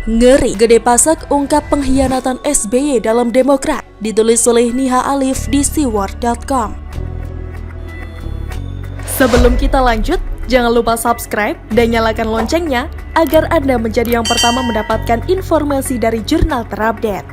Ngeri, Gede Pasek ungkap pengkhianatan SBY dalam Demokrat. Ditulis oleh Niha Alif di siwar.com. Sebelum kita lanjut, jangan lupa subscribe dan nyalakan loncengnya agar Anda menjadi yang pertama mendapatkan informasi dari jurnal terupdate.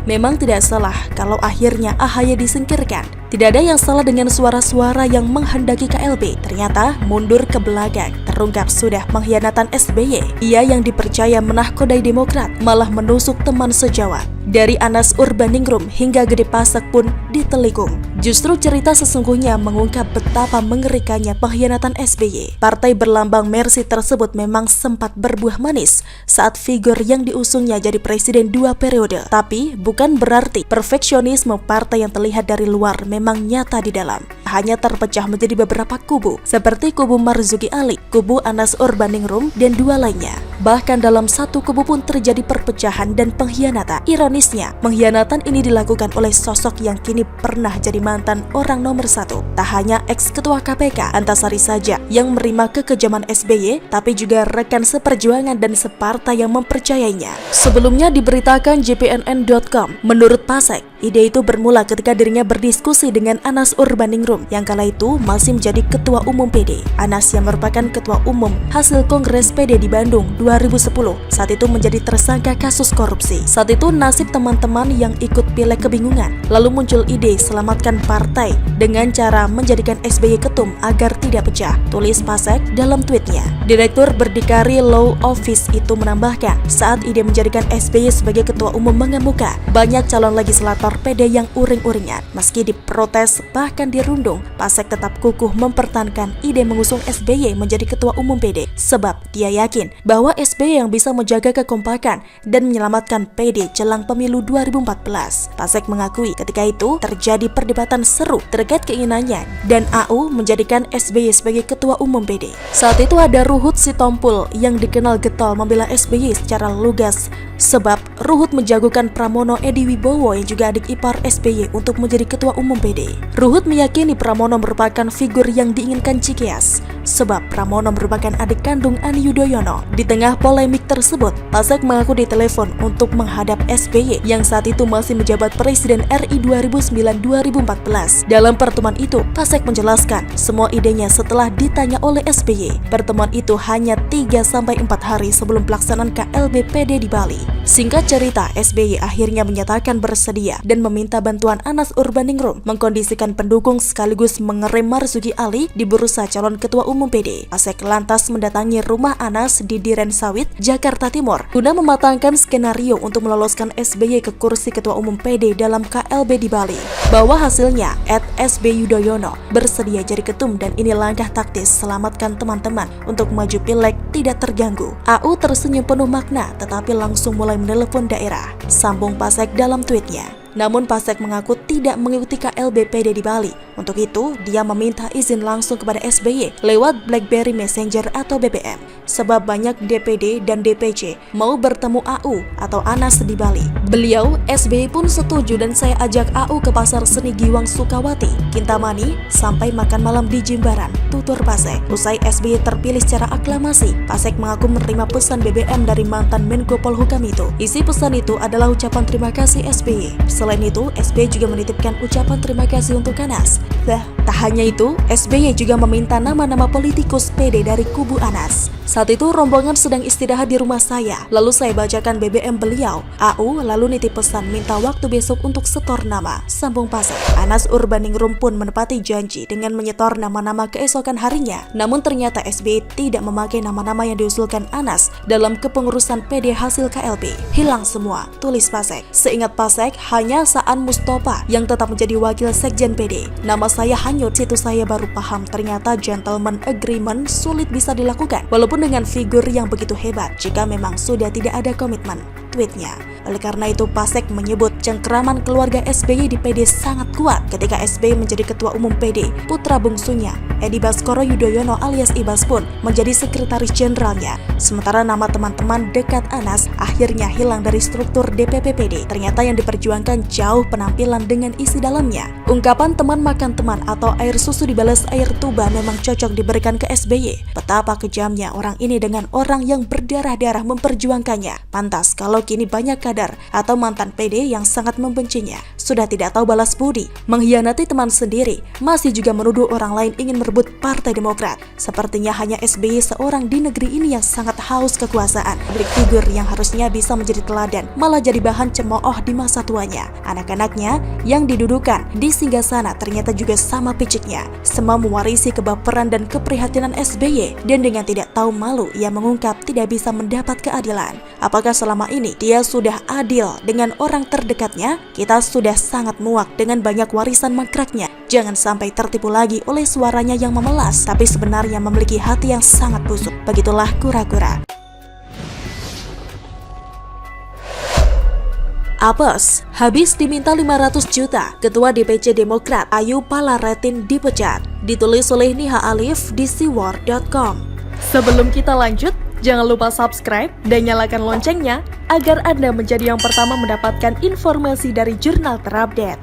Memang tidak salah kalau akhirnya AHY disingkirkan. Tidak ada yang salah dengan suara-suara yang menghendaki KLB ternyata mundur ke belakang. Terungkap sudah pengkhianatan SBY. Ia yang dipercaya menahkodai Demokrat malah menusuk teman sejawat. Dari Anas Urbaningrum hingga Gede Pasek pun ditelikung. Justru cerita sesungguhnya mengungkap betapa mengerikannya pengkhianatan SBY. Partai berlambang Mercy tersebut memang sempat berbuah manis saat figur yang diusungnya jadi presiden 2 periode. Tapi bukan berarti perfeksionisme partai yang terlihat dari luar memang nyata di dalam. Hanya terpecah menjadi beberapa kubu, seperti kubu Marzuki Ali, kubu Anas Urbaningrum, dan 2 lainnya. Bahkan dalam satu kubu pun terjadi perpecahan dan pengkhianatan. Ironisnya, pengkhianatan ini dilakukan oleh sosok yang kini pernah jadi mantan orang nomor 1. Tak hanya ex-ketua KPK Antasari saja yang menerima kekejaman SBY, tapi juga rekan seperjuangan dan separtai yang mempercayainya. Sebelumnya diberitakan jpnn.com, menurut Pasek, ide itu bermula ketika dirinya berdiskusi dengan Anas Urbaningrum yang kala itu masih menjadi Ketua Umum PD. Anas yang merupakan Ketua Umum hasil Kongres PD di Bandung 2010 saat itu menjadi tersangka kasus korupsi. Saat itu nasib teman-teman yang ikut pileg kebingungan. Lalu muncul ide selamatkan partai dengan cara menjadikan SBY ketum agar tidak pecah, tulis Pasek dalam tweetnya. Direktur Berdikari Law Office itu menambahkan, saat ide menjadikan SBY sebagai Ketua Umum mengemuka, banyak calon legislator PD yang uring-uringan. Meski diprotes bahkan dirundung, Pasek tetap kukuh mempertahankan ide mengusung SBY menjadi Ketua Umum PD sebab dia yakin bahwa SBY yang bisa menjaga kekompakan dan menyelamatkan PD jelang pemilu 2014. Pasek mengakui ketika itu terjadi perdebatan seru terkait keinginannya dan AU menjadikan SBY sebagai Ketua Umum PD. Saat itu ada Ruhut Sitompul yang dikenal getol membela SBY secara lugas sebab Ruhut menjagokan Pramono Edi Wibowo yang juga adik ipar SBY untuk menjadi Ketua Umum PD. Ruhut meyakini Pramono merupakan figur yang diinginkan Cikeas sebab Pramono merupakan adik kandung Ani Yudhoyono. Di tengah polemik tersebut, Pasek mengaku ditelepon untuk menghadap SBY yang saat itu masih menjabat Presiden RI 2009-2014. Dalam pertemuan itu, Pasek menjelaskan semua idenya setelah ditanya oleh SBY. Pertemuan itu hanya 3-4 hari sebelum pelaksanaan KLB PD di Bali. Singkat cerita, SBY akhirnya menyatakan bersedia dan meminta bantuan Anas Urbaningrum mengkondisikan pendukung sekaligus mengerem Marzuki Ali di bursa calon Ketua Umum PD. Pasek lantas mendatangi rumah Anas di Duren Sawit, Jakarta Timur guna mematangkan skenario untuk meloloskan SBY ke kursi Ketua Umum PD dalam KLB di Bali. Bahwa hasilnya @SB Yudhoyono bersedia jadi ketum dan ini langkah taktis selamatkan teman-teman untuk maju pileg tidak terganggu. AU tersenyum penuh makna tetapi langsung mulai menelepon daerah, sambung Pasek dalam tweetnya. Namun Pasek mengaku tidak mengikuti KLB PD di Bali. Untuk itu, dia meminta izin langsung kepada SBY lewat BlackBerry Messenger atau BBM. Sebab banyak DPD dan DPC mau bertemu AU atau Anas di Bali. Beliau, SBY pun setuju dan saya ajak AU ke Pasar Seni Giwang Sukawati, Kintamani, sampai makan malam di Jimbaran, tutur Pasek. Usai SBY terpilih secara aklamasi, Pasek mengaku menerima pesan BBM dari mantan Menko Polhukam itu. Isi pesan itu adalah ucapan terima kasih SBY. Selain itu, SBY juga menitipkan ucapan terima kasih untuk Anas. Tak hanya itu, SBY juga meminta nama-nama politikus PD dari kubu Anas. Saat itu rombongan sedang istirahat di rumah saya, lalu saya bacakan BBM beliau. AU lalu nitip pesan minta waktu besok untuk setor nama, sambung Pasek. Anas Urbaningrum pun menepati janji dengan menyetor nama-nama keesokan harinya. Namun ternyata SBY tidak memakai nama-nama yang diusulkan Anas dalam kepengurusan PD hasil KLB. Hilang semua, tulis Pasek. Seingat Pasek, hanya Saan Mustofa yang tetap menjadi wakil sekjen PD. Nama saya hanyut, situ saya baru paham ternyata gentleman agreement sulit bisa dilakukan walaupun dengan figur yang begitu hebat jika memang sudah tidak ada komitmen, tweetnya. Oleh karena itu, Pasek menyebut cengkeraman keluarga SBY di PD sangat kuat ketika SBY menjadi Ketua Umum PD. Putra bungsunya, Edi Baskoro Yudhoyono alias Ibas pun menjadi Sekretaris Jenderalnya. Sementara nama teman-teman dekat Anas akhirnya hilang dari struktur DPP PD. Ternyata yang diperjuangkan jauh penampilan dengan isi dalamnya. Ungkapan teman makan teman atau air susu dibalas air tuba memang cocok diberikan ke SBY. Betapa kejamnya orang ini dengan orang yang berdarah-darah memperjuangkannya. Pantas kalau kini banyak kader atau mantan PD yang sangat membencinya. Sudah tidak tahu balas budi, mengkhianati teman sendiri, masih juga menuduh orang lain ingin merebut Partai Demokrat. Sepertinya hanya SBY seorang di negeri ini yang sangat haus kekuasaan. Publik figur yang harusnya bisa menjadi teladan, malah jadi bahan cemooh di masa tuanya. Anak-anaknya yang didudukan di singgasana ternyata juga sama piciknya. Semua mewarisi kebaperan dan keprihatinan SBY, dan dengan tidak tahu malu ia mengungkap tidak bisa mendapat keadilan. Apakah selama ini dia sudah adil dengan orang terdekatnya? Kita sudah sangat muak dengan banyak warisan mangkraknya. Jangan sampai tertipu lagi oleh suaranya yang memelas, tapi sebenarnya memiliki hati yang sangat busuk. Begitulah kura-kura. Apes, habis diminta 500 juta, Ketua DPC Demokrat Ayu Palaretin dipecat. Ditulis oleh Niha Alif di siwar.com. Sebelum kita lanjut, jangan lupa subscribe dan nyalakan loncengnya agar Anda menjadi yang pertama mendapatkan informasi dari jurnal terupdate.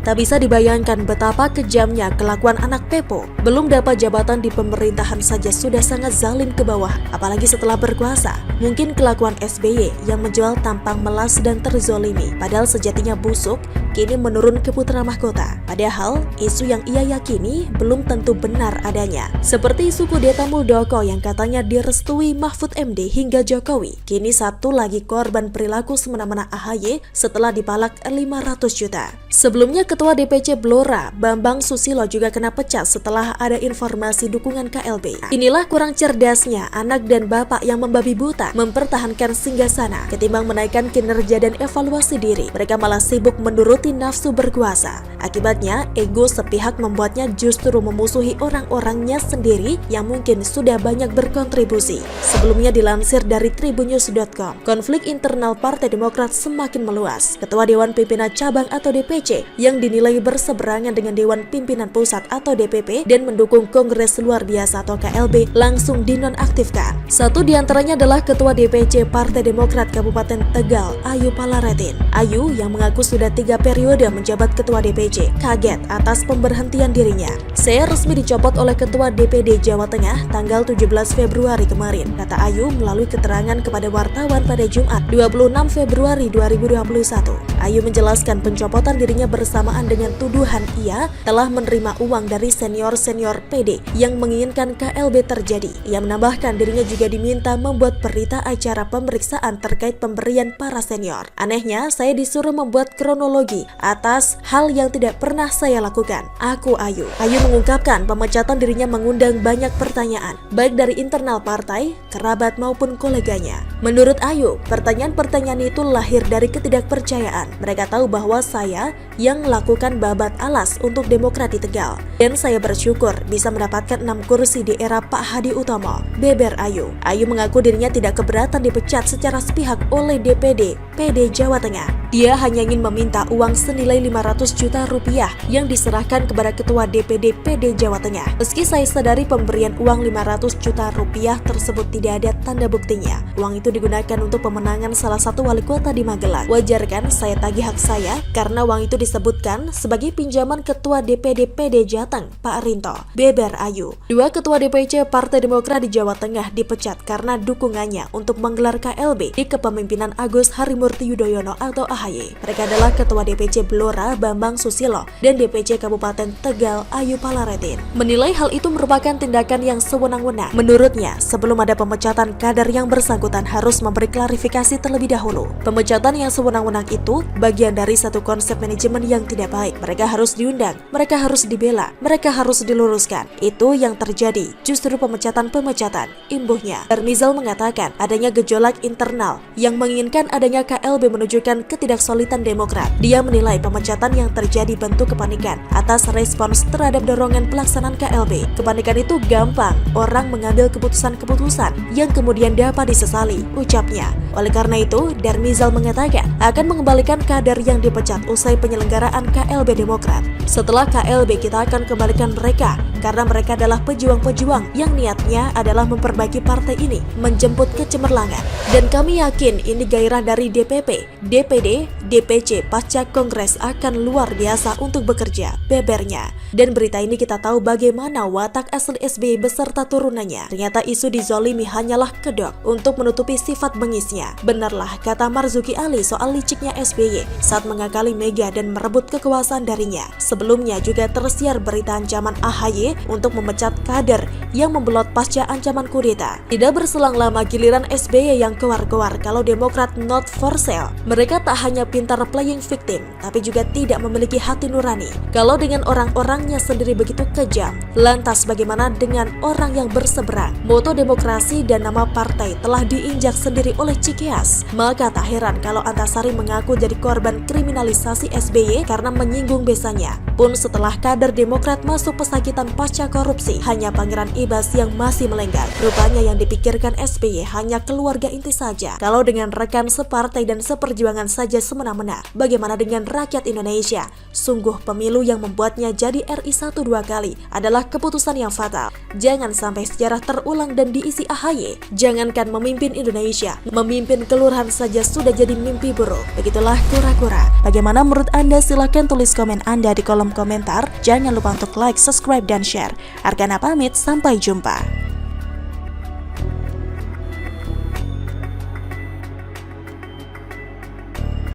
Tak bisa dibayangkan betapa kejamnya kelakuan anak Pepo. Belum dapat jabatan di pemerintahan saja sudah sangat zalim ke bawah, apalagi setelah berkuasa. Mungkin kelakuan SBY yang menjual tampang melas dan terzolimi, padahal sejatinya busuk, kini menurun ke putra mahkota. Padahal isu yang ia yakini belum tentu benar adanya. Seperti isu kudeta Muldoko yang katanya direstui Mahfud MD hingga Jokowi. Kini satu lagi korban perilaku semena-mena AHY setelah dipalak 500 juta. Sebelumnya Ketua DPC Blora, Bambang Susilo juga kena pecat setelah ada informasi dukungan KLB. Inilah kurang cerdasnya anak dan bapak yang membabi buta mempertahankan singgasana ketimbang menaikkan kinerja dan evaluasi diri. Mereka malah sibuk menuruti nafsu berkuasa. Akibatnya, ego sepihak membuatnya justru memusuhi orang-orangnya sendiri yang mungkin sudah banyak berkontribusi. Sebelumnya dilansir dari tribunnews.com, konflik internal Partai Demokrat semakin meluas. Ketua Dewan Pimpinan Cabang atau DPC yang dinilai berseberangan dengan Dewan Pimpinan Pusat atau DPP dan mendukung Kongres Luar Biasa atau KLB langsung dinonaktifkan. Satu diantaranya adalah Ketua DPC Partai Demokrat Kabupaten Tegal, Ayu Palaretin. Ayu yang mengaku sudah 3 periode menjabat Ketua DPC, kaget atas pemberhentian dirinya. Saya resmi dicopot oleh Ketua DPD Jawa Tengah tanggal 17 Februari kemarin, kata Ayu melalui keterangan kepada wartawan pada Jumat 26 Februari 2021. Ayu menjelaskan pencopotan dirinya bersamaan dengan tuduhan ia telah menerima uang dari senior-senior PD yang menginginkan KLB terjadi. Ia menambahkan dirinya juga diminta membuat berita acara pemeriksaan terkait pemberian para senior. Anehnya, saya disuruh membuat kronologi atas hal yang tidak pernah saya lakukan. Aku Ayu. Ayu mengungkapkan pemecatan dirinya mengundang banyak pertanyaan, baik dari internal partai, kerabat maupun koleganya. Menurut Ayu, pertanyaan-pertanyaan itu lahir dari ketidakpercayaan. Mereka tahu bahwa saya yang melakukan babat alas untuk Demokrat di Tegal. Dan saya bersyukur bisa mendapatkan 6 kursi di era Pak Hadi Utomo. Beber Ayu. Ayu mengaku dirinya tidak keberatan dipecat secara sepihak oleh DPD PD Jawa Tengah. Dia hanya ingin meminta uang senilai 500 juta rupiah yang diserahkan kepada Ketua DPD PD Jawa Tengah. Meski saya sadari pemberian uang 500 juta rupiah tersebut tidak ada tanda buktinya. Uang itu digunakan untuk pemenangan salah satu wali kota di Magelang. Wajar kan saya tagih hak saya karena uang itu disebutkan sebagai pinjaman Ketua DPD PD Jateng, Pak Rinto. Beber Ayu. 2 Ketua DPC Partai Demokrat di Jawa Tengah dipecat karena dukungannya untuk menggelar KLB di kepemimpinan Agus Harimurti Yudhoyono atau AHY. Mereka adalah Ketua DPC Blora Bambang Susilo dan DPC Kabupaten Tegal Ayu Palaretin. Menilai hal itu merupakan tindakan yang sewenang-wenang. Menurutnya, sebelum ada pemecatan, kader yang bersangkutan harus memberi klarifikasi terlebih dahulu. Pemecatan yang sewenang-wenang itu bagian dari satu konsep manajemen yang tidak baik. Mereka harus diundang, mereka harus dibela, mereka harus diluruskan. Itu yang terjadi, justru pemecatan-pemecatan. Imbuhnya, Ernizal mengatakan adanya gejolak internal yang menginginkan adanya KLB menunjukkan ketidaksolidan Demokrat. Dia menilai pemecatan yang terjadi bentuk kepanikan atas respons terhadap dorongan pelaksanaan KLB. Kepanikan itu gampang orang mengambil keputusan-keputusan yang kemudian dapat disesali, ucapnya. Oleh karena itu, Darmizal mengatakan akan mengembalikan kader yang dipecat usai penyelenggaraan KLB Demokrat. Setelah KLB kita akan kembalikan mereka karena mereka adalah pejuang-pejuang yang niatnya adalah memperbaiki partai ini, menjemput kecemerlangan. Dan kami yakin ini gairah dari DPP, DPD, DPC pasca Kongres akan luar biasa untuk bekerja, bebernya. Dan berita ini kita tahu bagaimana watak asli SBY beserta turunannya. Ternyata isu dizolimi hanyalah kedok untuk menutupi sifat bengisnya. Benarlah kata Marzuki Ali soal liciknya SBY saat mengakali Mega dan merebut kekuasaan darinya. Sebelumnya juga tersiar berita ancaman AHY untuk memecat kader yang membelot pasca ancaman kudeta. Tidak berselang lama giliran SBY yang keluar-keluar kalau Demokrat not for sale. Mereka tak hanya pintar playing victim, tapi juga tidak memiliki hati nurani. Kalau dengan orang-orangnya sendiri begitu kejam, lantas bagaimana dengan orang yang berseberang? Moto demokrasi dan nama partai telah diinjak sendiri oleh Cikeas. Maka tak heran kalau Antasari mengaku jadi korban kriminalisasi SBY karena menyinggung besannya. Pun setelah kader Demokrat masuk pesakitan pasca korupsi, hanya Pangeran Ibas yang masih melenggang. Rupanya yang dipikirkan SBY hanya keluarga inti saja. Kalau dengan rekan separtai dan seperjuangan saja semena-mena, bagaimana dengan rakyat Indonesia? Sungguh pemilu yang membuatnya jadi RI 1-2 kali adalah keputusan yang fatal. Jangan sampai sejarah terulang dan diisi AHY. Jangankan memimpin Indonesia, memimpin kelurahan saja sudah jadi mimpi buruk. Begitulah kura-kura. Bagaimana menurut Anda? Silahkan tulis komen Anda di kolom komentar. Jangan lupa untuk like, subscribe, dan share. Argana pamit, sampai jumpa.